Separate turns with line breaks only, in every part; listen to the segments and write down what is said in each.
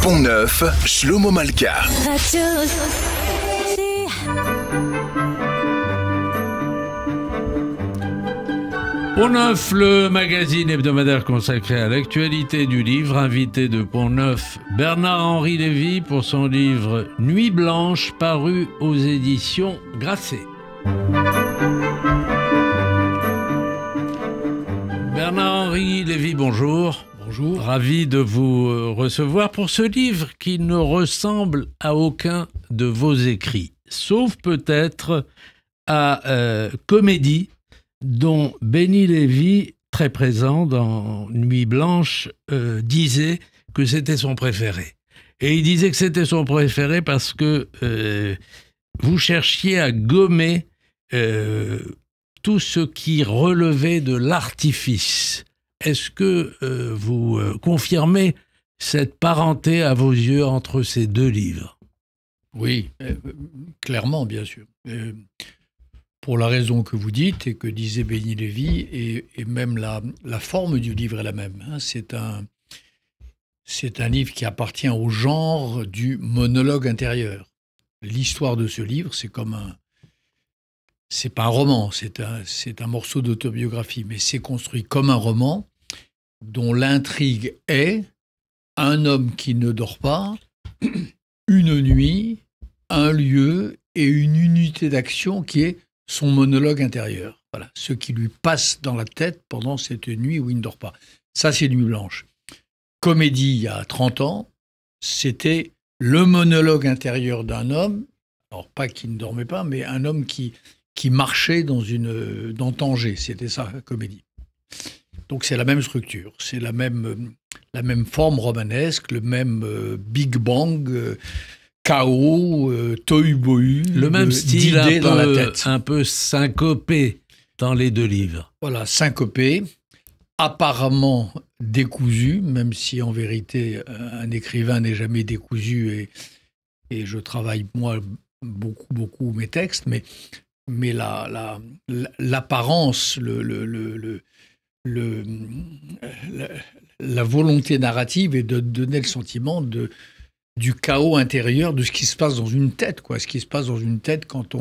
Pont-Neuf, Shlomo Malka.
Pont-Neuf, le magazine hebdomadaire consacré à l'actualité du livre. Invité de Pont-Neuf, Bernard-Henri Lévy pour son livre Nuit blanche, paru aux éditions Grasset. Bernard-Henri Lévy, bonjour.
Bonjour.
Ravi de vous recevoir pour ce livre qui ne ressemble à aucun de vos écrits, sauf peut-être à Comédie, dont Benny Lévy, très présent dans Nuit blanche, disait que c'était son préféré. Et il disait que c'était son préféré parce que vous cherchiez à gommer tout ce qui relevait de l'artifice. Est-ce que vous confirmez cette parenté à vos yeux entre ces deux livres?
Oui, clairement, bien sûr. Pour la raison que vous dites et que disait Benny Lévy, et même la forme du livre est la même. Hein. C'est un livre qui appartient au genre du monologue intérieur. L'histoire de ce livre, c'est pas un roman, c'est un morceau d'autobiographie, mais c'est construit comme un roman dont l'intrigue est un homme qui ne dort pas, une nuit, un lieu et une unité d'action qui est son monologue intérieur. Voilà, ce qui lui passe dans la tête pendant cette nuit où il ne dort pas. Ça, c'est Nuit blanche. Comédie, il y a 30 ans, c'était le monologue intérieur d'un homme, alors pas qui ne dormait pas, mais un homme qui marchait dans Tanger. C'était ça, Comédie. Donc c'est la même structure, c'est la même forme romanesque, le même Big Bang, chaos, tohu-bohu,
le même style
dans la tête.
Un peu syncopé dans les deux livres.
Voilà, syncopé, apparemment décousu, même si en vérité un écrivain n'est jamais décousu et je travaille moi beaucoup mes textes, mais l'apparence, la volonté narrative est de donner le sentiment du chaos intérieur, de ce qui se passe dans une tête, quoi. Ce qui se passe dans une tête quand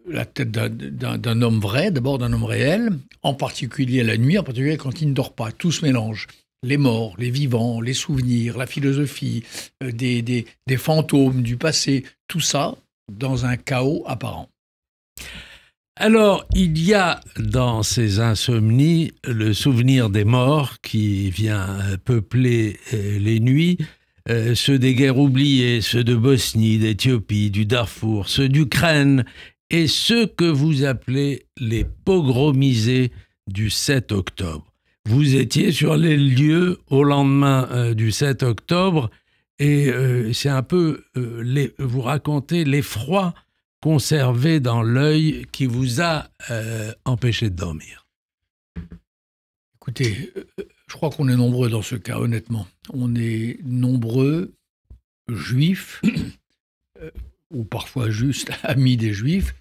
la tête d'un homme vrai, d'abord d'un homme réel, en particulier la nuit, en particulier quand il ne dort pas. Tout se mélange. Les morts, les vivants, les souvenirs, la philosophie, des fantômes du passé, tout ça dans un chaos apparent.
Alors, il y a dans ces insomnies le souvenir des morts qui vient peupler les nuits, ceux des guerres oubliées, ceux de Bosnie, d'Éthiopie, du Darfour, ceux d'Ukraine et ceux que vous appelez les pogromisés du 7 octobre. Vous étiez sur les lieux au lendemain du 7 octobre et c'est un peu, vous racontez l'effroi conservé dans l'œil qui vous a empêché de dormir.
Écoutez, je crois qu'on est nombreux dans ce cas, honnêtement. On est nombreux, juifs, ou parfois juste amis des juifs,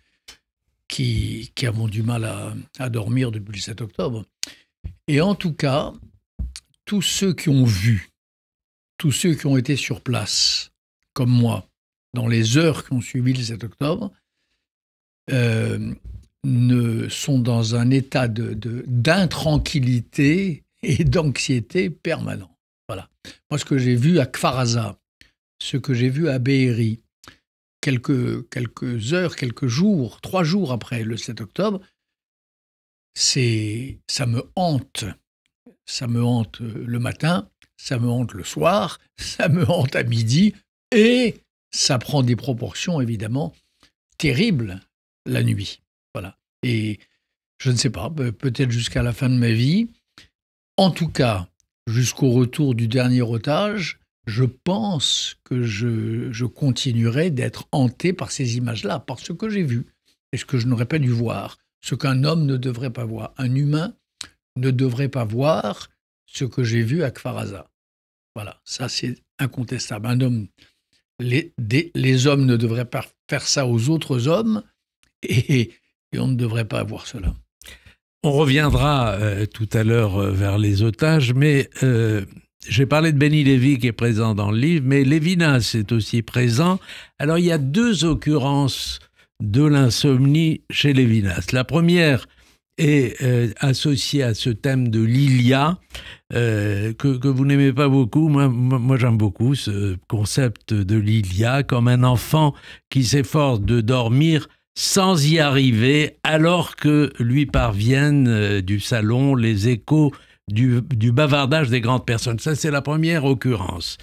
qui avons du mal à dormir depuis le 7 octobre. Et en tout cas, tous ceux qui ont vu, tous ceux qui ont été sur place, comme moi, dans les heures qui ont suivi le 7 octobre, sont dans un état d'intranquillité et d'anxiété permanent. Voilà. Moi, ce que j'ai vu à Kfar Aza, ce que j'ai vu à Be'eri, quelques heures, quelques jours, 3 jours après le 7 octobre, ça me hante. Ça me hante le matin, ça me hante le soir, ça me hante à midi, et ça prend des proportions, évidemment, terribles la nuit. Voilà. Et je ne sais pas, peut-être jusqu'à la fin de ma vie. En tout cas, jusqu'au retour du dernier otage, je pense que je continuerai d'être hanté par ces images-là, par ce que j'ai vu et ce que je n'aurais pas dû voir, ce qu'un homme ne devrait pas voir. Un humain ne devrait pas voir ce que j'ai vu à Kfar Aza. Voilà, ça c'est incontestable. Un homme, les hommes ne devraient pas faire ça aux autres hommes et on ne devrait pas avoir cela.
On reviendra tout à l'heure vers les otages, mais J'ai parlé de Benny Lévy qui est présent dans le livre, mais Lévinas est aussi présent. Alors, il y a deux occurrences de l'insomnie chez Lévinas. La première est associée à ce thème de l'Ilia, que vous n'aimez pas beaucoup. Moi, j'aime beaucoup ce concept de l'Ilia, comme un enfant qui s'efforce de dormir sans y arriver, alors que lui parviennent du salon les échos du bavardage des grandes personnes. Ça, c'est la première occurrence.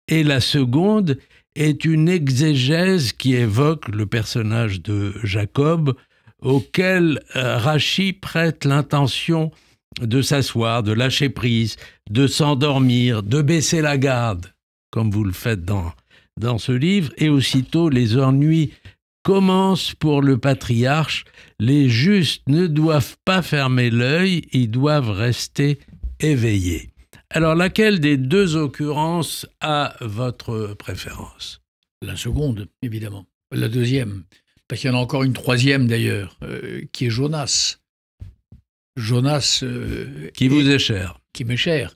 Et la seconde est une exégèse qui évoque le personnage de Jacob, auquel Rachy prête l'intention de s'asseoir, de lâcher prise, de s'endormir, de baisser la garde, comme vous le faites dans ce livre, et aussitôt les ennuis commencent pour le patriarche. Les justes ne doivent pas fermer l'œil, ils doivent rester éveillés. Alors, laquelle des deux occurrences a votre préférence?
La seconde, évidemment. La deuxième, parce qu'il y en a encore une troisième d'ailleurs, qui est Jonas. Jonas...
qui vous est cher.
Qui m'est cher.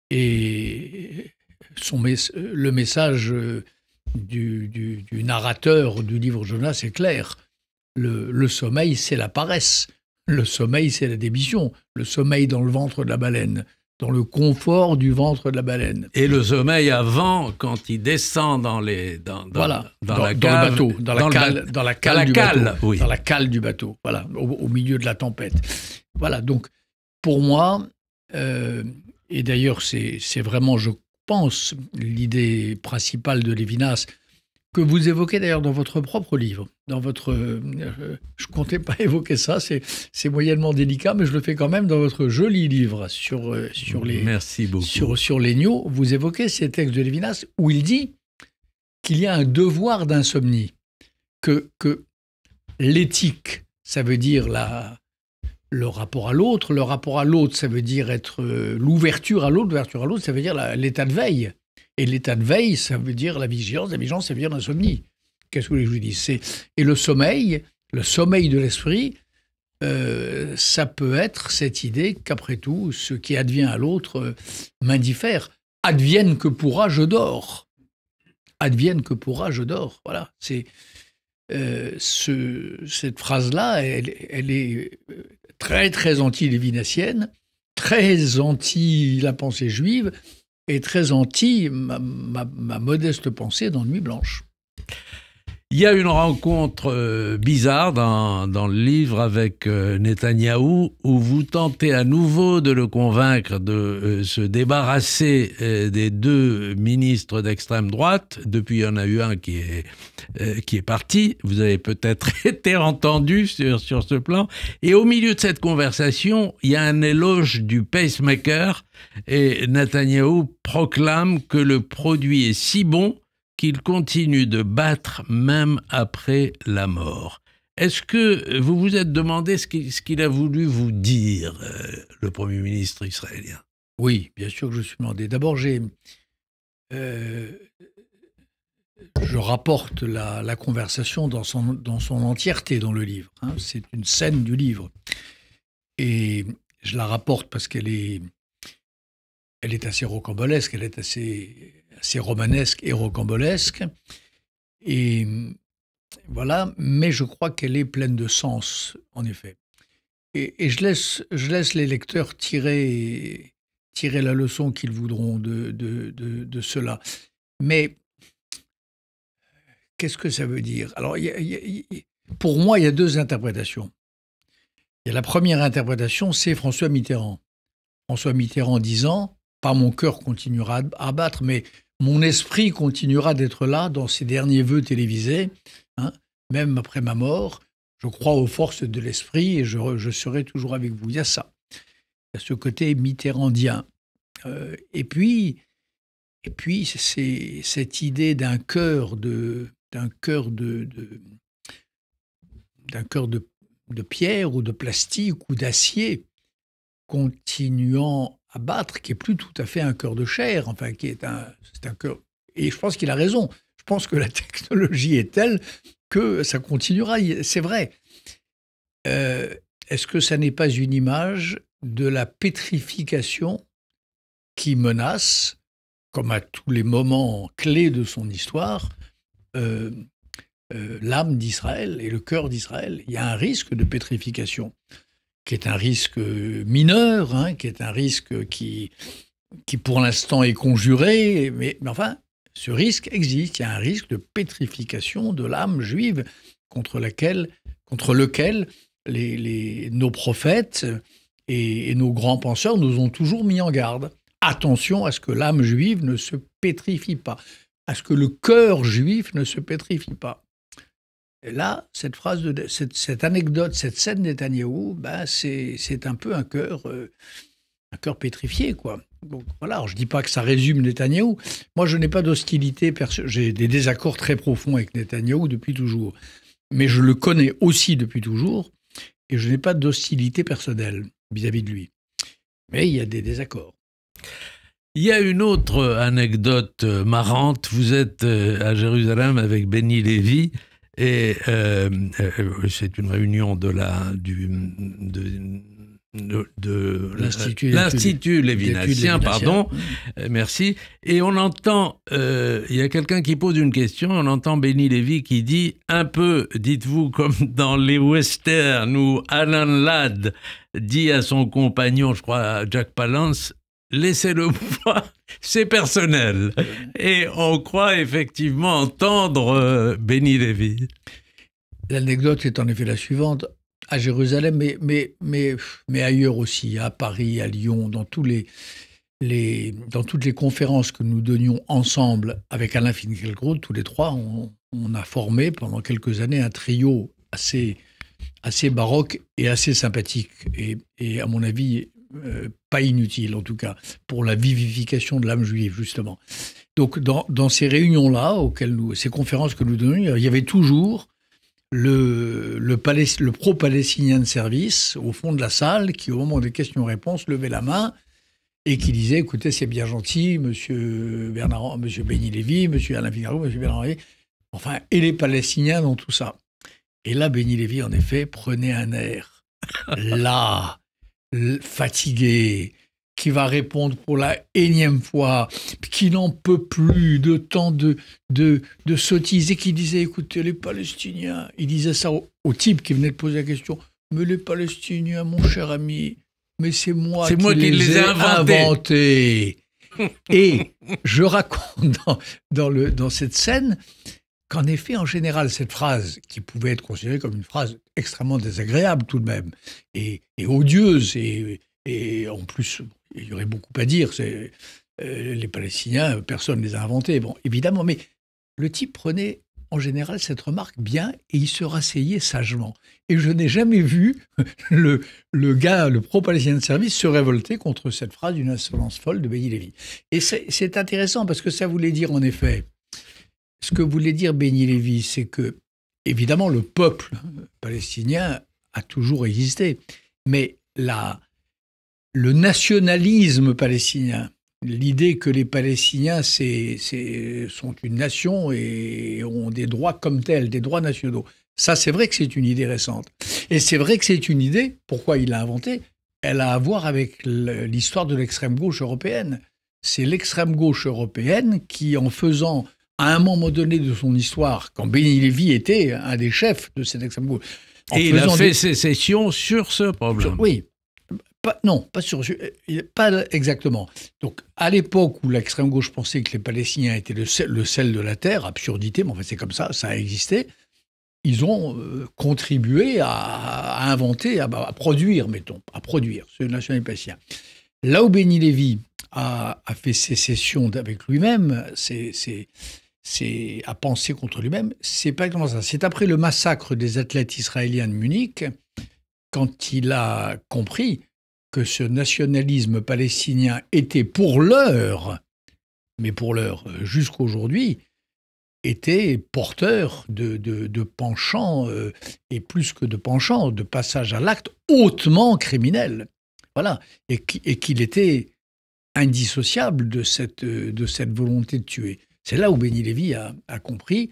Et le message du narrateur du livre Jonas est clair. Le sommeil, c'est la paresse. Le sommeil, c'est la démission. Le sommeil dans le ventre de la baleine, dans le confort du ventre de la baleine.
Et le sommeil avant, quand il descend dans la cale,
le bateau, dans la cale du bateau,
oui.
Dans la cale du bateau, voilà, au milieu de la tempête. Voilà, donc pour moi, et d'ailleurs c'est vraiment, je pense, l'idée principale de Lévinas, que vous évoquez d'ailleurs dans votre propre livre. Je ne comptais pas évoquer ça, c'est moyennement délicat, mais je le fais quand même dans votre joli livre sur les...
Merci beaucoup.
Sur l'Aigneau. Vous évoquez ces textes de Lévinas où il dit qu'il y a un devoir d'insomnie, que l'éthique, ça veut dire le rapport à l'autre. Le rapport à l'autre, ça veut dire être l'ouverture à l'autre. L'ouverture à l'autre, ça veut dire l'état de veille. Et l'état de veille, ça veut dire la vigilance. La vigilance, ça veut dire l'insomnie. Qu'est-ce que je vous dis? Et le sommeil de l'esprit, ça peut être cette idée qu'après tout, ce qui advient à l'autre m'indiffère. Advienne que pourra, je dors. Advienne que pourra, je dors. Voilà. C'est cette phrase-là, elle est très, très anti-lévinassienne, très anti la pensée juive, et très anti ma modeste pensée dans Nuit blanche.
Il y a une rencontre bizarre dans le livre avec Netanyahou, où vous tentez à nouveau de le convaincre de se débarrasser des deux ministres d'extrême droite. Depuis, il y en a eu un qui est parti. Vous avez peut-être été entendu sur ce plan. Et au milieu de cette conversation, il y a un éloge du pacemaker, et Netanyahou proclame que le produit est si bon qu'il continue de battre même après la mort. Est-ce que vous vous êtes demandé ce qu'il a voulu vous dire, le Premier ministre israélien?
Oui, bien sûr que je me suis demandé. D'abord, je rapporte la conversation dans son entièreté dans le livre. Hein. C'est une scène du livre. Et je la rapporte parce qu'elle est assez rocambolesque, elle est assez romanesque et rocambolesque. Et voilà, mais je crois qu'elle est pleine de sens, en effet. Et je laisse les lecteurs tirer la leçon qu'ils voudront de cela. Mais qu'est-ce que ça veut dire? Alors, pour moi, il y a deux interprétations. Il y a la première interprétation, c'est François Mitterrand. François Mitterrand disant « Pas mon cœur continuera à battre, mais mon esprit continuera d'être là dans ses derniers vœux télévisés, hein, même après ma mort. Je crois aux forces de l'esprit et je serai toujours avec vous. » Il y a ça. Il y a ce côté mitterrandien. Et puis c'est cette idée d'un cœur de pierre ou de plastique ou d'acier continuant à battre, qui est plus tout à fait un cœur de chair, enfin c'est un cœur. Et je pense qu'il a raison. Je pense que la technologie est telle que ça continuera. C'est vrai. Est-ce que ça n'est pas une image de la pétrification qui menace comme à tous les moments clés de son histoire, l'âme d'Israël et le cœur d'Israël. Il y a un risque de pétrification, qui est un risque mineur, hein, qui est un risque qui pour l'instant est conjuré, mais enfin, ce risque existe. Il y a un risque de pétrification de l'âme juive contre lequel nos prophètes et nos grands penseurs nous ont toujours mis en garde. Attention à ce que l'âme juive ne se pétrifie pas, à ce que le cœur juif ne se pétrifie pas. Et là, cette anecdote, cette scène Netanyahou, c'est un peu un cœur pétrifié, quoi. Donc voilà, alors, je ne dis pas que ça résume Netanyahou. Moi, je n'ai pas d'hostilité, j'ai des désaccords très profonds avec Netanyahou depuis toujours. Mais je le connais aussi depuis toujours, et je n'ai pas d'hostilité personnelle vis-à-vis de lui. Mais il y a des désaccords.
Il y a une autre anecdote marrante. Vous êtes à Jérusalem avec Benny Lévy, et c'est une réunion de l'Institut Lévinassien, pardon, merci. Et on entend, il y a quelqu'un qui pose une question, on entend Benny Lévy qui dit, un peu, dites-vous, comme dans les westerns où Alan Ladd dit à son compagnon, je crois, Jack Palance, laissez-le voir, c'est personnel. Et on croit effectivement entendre Benny Lévy.
L'anecdote est en effet la suivante. À Jérusalem, mais ailleurs aussi, à Paris, à Lyon, dans toutes les conférences que nous donnions ensemble avec Alain Finkielkraut, tous les trois, on a formé pendant quelques années un trio assez baroque et assez sympathique. Et à mon avis, pas inutile en tout cas, pour la vivification de l'âme juive, justement. Donc dans ces réunions-là, ces conférences que nous donnions, il y avait toujours le pro-palestinien de service au fond de la salle qui, au moment des questions-réponses, levait la main et qui disait, écoutez, c'est bien gentil, monsieur Benny Lévy, monsieur Alain Finkielkraut, monsieur Bernard Henry, enfin, et les Palestiniens dans tout ça. Et là, Benny Lévy, en effet, prenait un air là, fatigué, qui va répondre pour la énième fois, qui n'en peut plus de tant de sottises, et qui disait, écoutez, les Palestiniens, il disait ça au type qui venait de poser la question, mais les Palestiniens, mon cher ami, mais c'est moi qui les ai inventés. Et je raconte dans cette scène qu'en effet, en général, cette phrase, qui pouvait être considérée comme une phrase extrêmement désagréable tout de même, et odieuse, et en plus, il y aurait beaucoup à dire, les Palestiniens, personne ne les a inventés, bon, évidemment, mais le type prenait en général cette remarque bien, et il se rasseyait sagement. Et je n'ai jamais vu le pro-palestinien de service se révolter contre cette phrase d'une insolence folle de Benny Lévy. Et c'est intéressant, parce que ça voulait dire, en effet, ce que voulait dire Benny Lévy, c'est que, évidemment, le peuple palestinien a toujours existé, mais le nationalisme palestinien, l'idée que les Palestiniens sont une nation et ont des droits comme tels, des droits nationaux, ça, c'est vrai que c'est une idée récente. Et c'est vrai que c'est une idée, pourquoi il l'a inventée, elle a à voir avec l'histoire de l'extrême-gauche européenne. C'est l'extrême-gauche européenne qui, en faisant, à un moment donné de son histoire, quand Benny Lévy était un des chefs de cette extrême-gauche...
Et il a fait sécession sur ce problème.
Oui. Pas exactement. Donc, à l'époque où l'extrême-gauche pensait que les Palestiniens étaient le sel de la terre, absurdité, mais en fait c'est comme ça, ça a existé, ils ont contribué à inventer, à produire ce nationalisme palestinien. Là où Benny Lévy a fait sécession avec lui-même, à penser contre lui-même, c'est pas exactement ça. C'est après le massacre des athlètes israéliens de Munich, quand il a compris que ce nationalisme palestinien était pour l'heure, mais pour l'heure jusqu'à aujourd'hui, était porteur de penchants, et plus que de penchants, de passage à l'acte hautement criminel. Voilà. Et qu'il était indissociable de cette volonté de tuer. C'est là où Benny Lévy a compris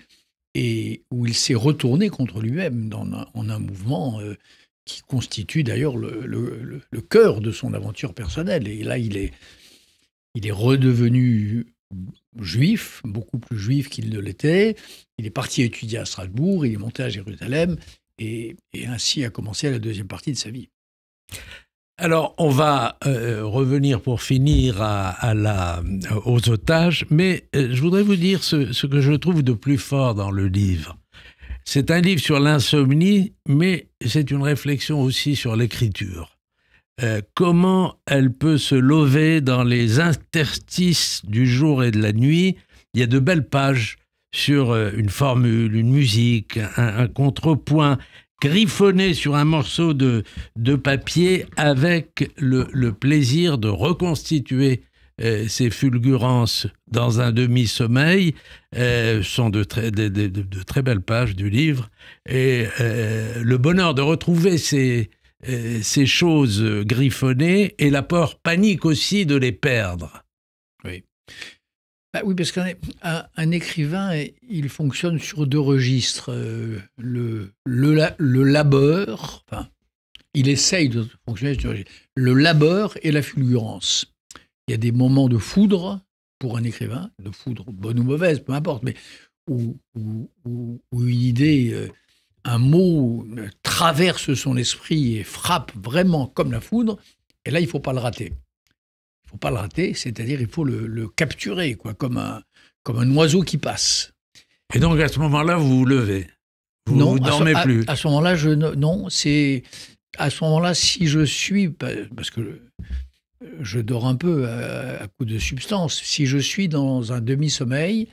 et où il s'est retourné contre lui-même en un mouvement qui constitue d'ailleurs le cœur de son aventure personnelle. Et là, il est redevenu juif, beaucoup plus juif qu'il ne l'était. Il est parti étudier à Strasbourg, il est monté à Jérusalem, et ainsi a commencé la deuxième partie de sa vie.
Alors, on va revenir pour finir aux otages, mais je voudrais vous dire ce que je trouve de plus fort dans le livre. C'est un livre sur l'insomnie, mais c'est une réflexion aussi sur l'écriture. Comment elle peut se lever dans les interstices du jour et de la nuit. Il y a de belles pages sur une formule, une musique, un contrepoint griffonné sur un morceau de papier avec le plaisir de reconstituer ces fulgurances dans un demi-sommeil. Sont de très belles pages du livre. Et le bonheur de retrouver ces choses griffonnées et la peur panique aussi de les perdre.
Oui. Oui, parce qu'un écrivain, il fonctionne sur deux registres. Le labeur, enfin, il essaye de fonctionner sur le labeur et la fulgurance. Il y a des moments de foudre pour un écrivain, de foudre bonne ou mauvaise, peu importe, mais où une idée, un mot traverse son esprit et frappe vraiment comme la foudre, et là, il ne faut pas le rater. Il ne faut pas le rater, c'est-à-dire il faut le capturer, quoi, comme un oiseau qui passe.
Et donc, à ce moment-là, vous vous levez. Vous ne dormez plus.
À ce moment-là, non, c'est... À ce moment-là, si je suis... Parce que je dors un peu à coup de substance. Si je suis dans un demi-sommeil,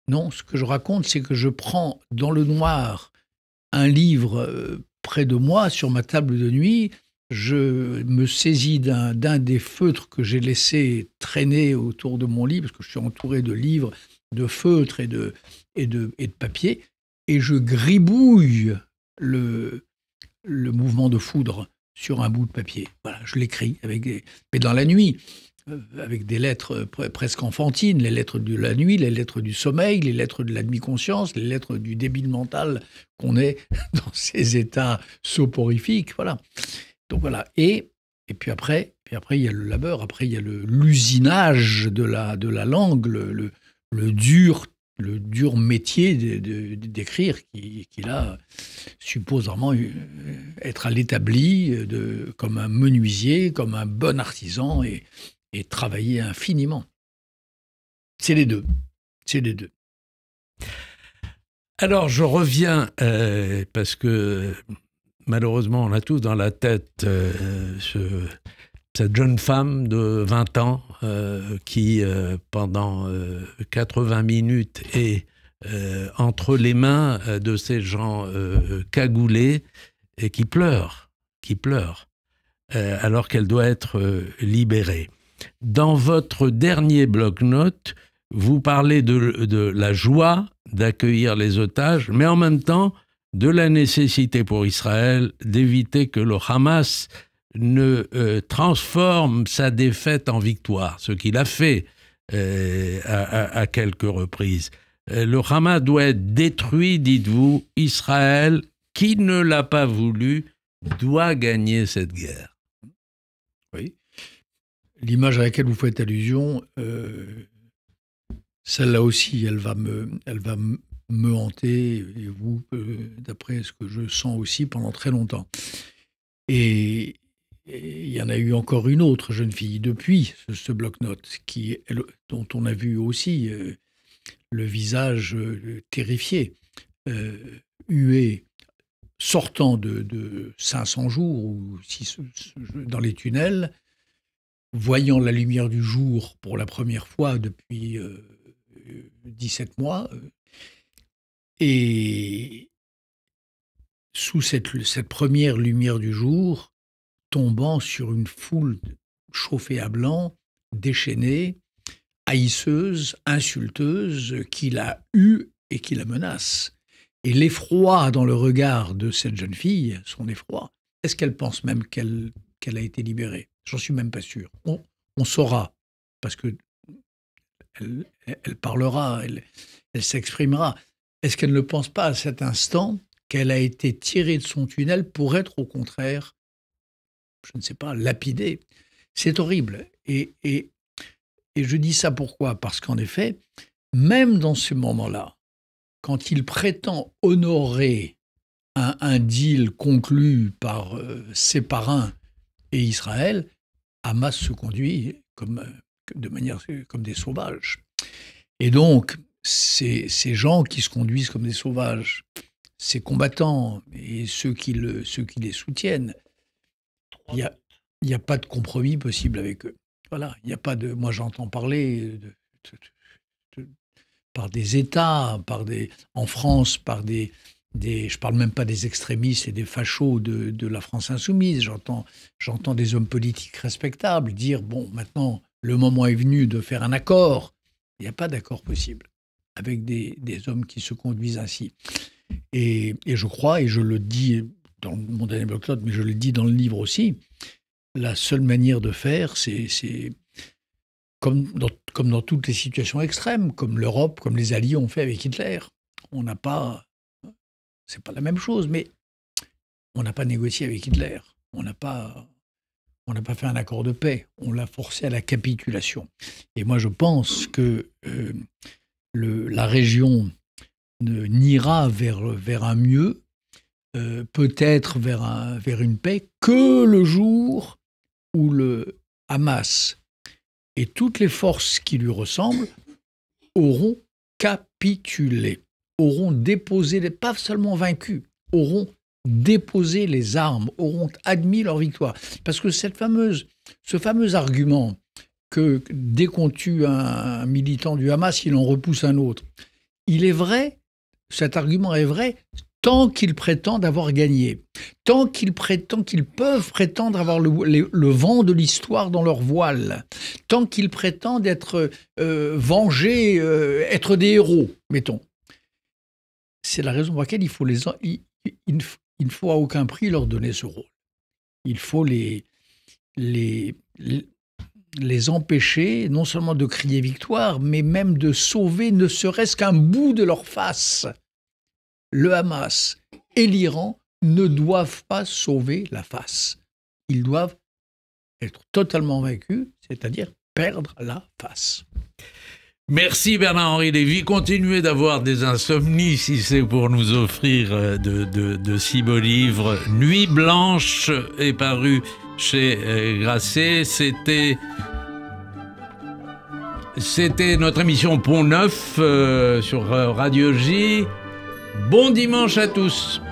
non, ce que je raconte, c'est que je prends dans le noir un livre près de moi, sur ma table de nuit. Je me saisis d'un des feutres que j'ai laissé traîner autour de mon lit, parce que je suis entouré de livres, de feutres et de papier, et je gribouille le mouvement de foudre sur un bout de papier. Voilà, je l'écris, mais dans la nuit, avec des lettres presque enfantines, les lettres de la nuit, les lettres du sommeil, les lettres de la demi-conscience, les lettres du débile mental qu'on est dans ces états soporifiques. Voilà. Donc voilà. Et puis après, il y a le labeur, après il y a l'usinage de la langue, le dur métier d'écrire qui là suppose vraiment être à l'établi comme un menuisier, comme un bon artisan et travailler infiniment. C'est les deux.
Alors je reviens parce que malheureusement on a tous dans la tête cette jeune femme de 20 ans qui, pendant 80 minutes, est entre les mains de ces gens cagoulés et qui pleure, alors qu'elle doit être libérée. Dans votre dernier bloc-notes, vous parlez de la joie d'accueillir les otages, mais en même temps de la nécessité pour Israël d'éviter que le Hamas ne transforme sa défaite en victoire, ce qu'il a fait à quelques reprises. Le Hamas doit être détruit, dites-vous. Israël, qui ne l'a pas voulu, doit gagner cette guerre.
Oui. L'image à laquelle vous faites allusion, celle-là aussi, elle va me hanter, et vous, d'après ce que je sens aussi, pendant très longtemps. Et il y en a eu encore une autre jeune fille depuis ce bloc-notes, dont on a vu aussi le visage terrifié, hué, sortant de 500 jours ou dans les tunnels, voyant la lumière du jour pour la première fois depuis 17 mois, et sous cette première lumière du jour, tombant sur une foule chauffée à blanc, déchaînée, haïsseuse, insulteuse, qui la hue et qui la menace. Et l'effroi dans le regard de cette jeune fille, son effroi, est-ce qu'elle pense même qu'elle a été libérée? J'en suis même pas sûr. On saura, parce que elle parlera, elle s'exprimera. Est-ce qu'elle ne pense pas à cet instant qu'elle a été tirée de son tunnel pour être au contraire, je ne sais pas, lapidée? C'est horrible. Et Et je dis ça pourquoi? Parce qu'en effet, même dans ce moment-là, quand il prétend honorer un deal conclu par ses parrains et Israël, Hamas se conduit de manière comme des sauvages. Et donc, ces gens qui se conduisent comme des sauvages, ces combattants et ceux qui les soutiennent, il n'y a pas de compromis possible avec eux. Voilà, il n'y a pas de... Moi, j'entends parler par des États, en France, par je ne parle même pas des extrémistes et des fachos de la France insoumise. J'entends des hommes politiques respectables dire, bon, maintenant, le moment est venu de faire un accord. Il n'y a pas d'accord possible avec des hommes qui se conduisent ainsi. Et je crois, et je le dis dans mon dernier bloc-notes, mais je le dis dans le livre aussi, la seule manière de faire, c'est comme dans toutes les situations extrêmes, comme l'Europe, comme les Alliés ont fait avec Hitler. On n'a pas... C'est pas la même chose, mais on n'a pas négocié avec Hitler. On n'a pas fait un accord de paix. On l'a forcé à la capitulation. Et moi, je pense que la région n'ira vers un mieux, peut-être vers une paix, que le jour où le Hamas et toutes les forces qui lui ressemblent auront capitulé, auront déposé, pas seulement vaincu, auront déposé les armes, auront admis leur victoire. Parce que ce fameux argument que dès qu'on tue un militant du Hamas, il en repousse un autre, il est vrai, cet argument est vrai, tant qu'ils prétendent avoir gagné, tant qu'ils peuvent prétendre avoir le vent de l'histoire dans leur voile, tant qu'ils prétendent être vengés, être des héros, mettons. C'est la raison pour laquelle il ne faut à aucun prix leur donner ce rôle. Il faut les empêcher non seulement de crier victoire, mais même de sauver ne serait-ce qu'un bout de leur face. Le Hamas et l'Iran ne doivent pas sauver la face. Ils doivent être totalement vaincus, c'est-à-dire perdre la face.
Merci Bernard-Henri Lévy. Continuez d'avoir des insomnies si c'est pour nous offrir de si beaux livres. Nuit blanche est paru chez Grasset. C'était notre émission Pont Neuf sur Radio J. Bon dimanche à tous.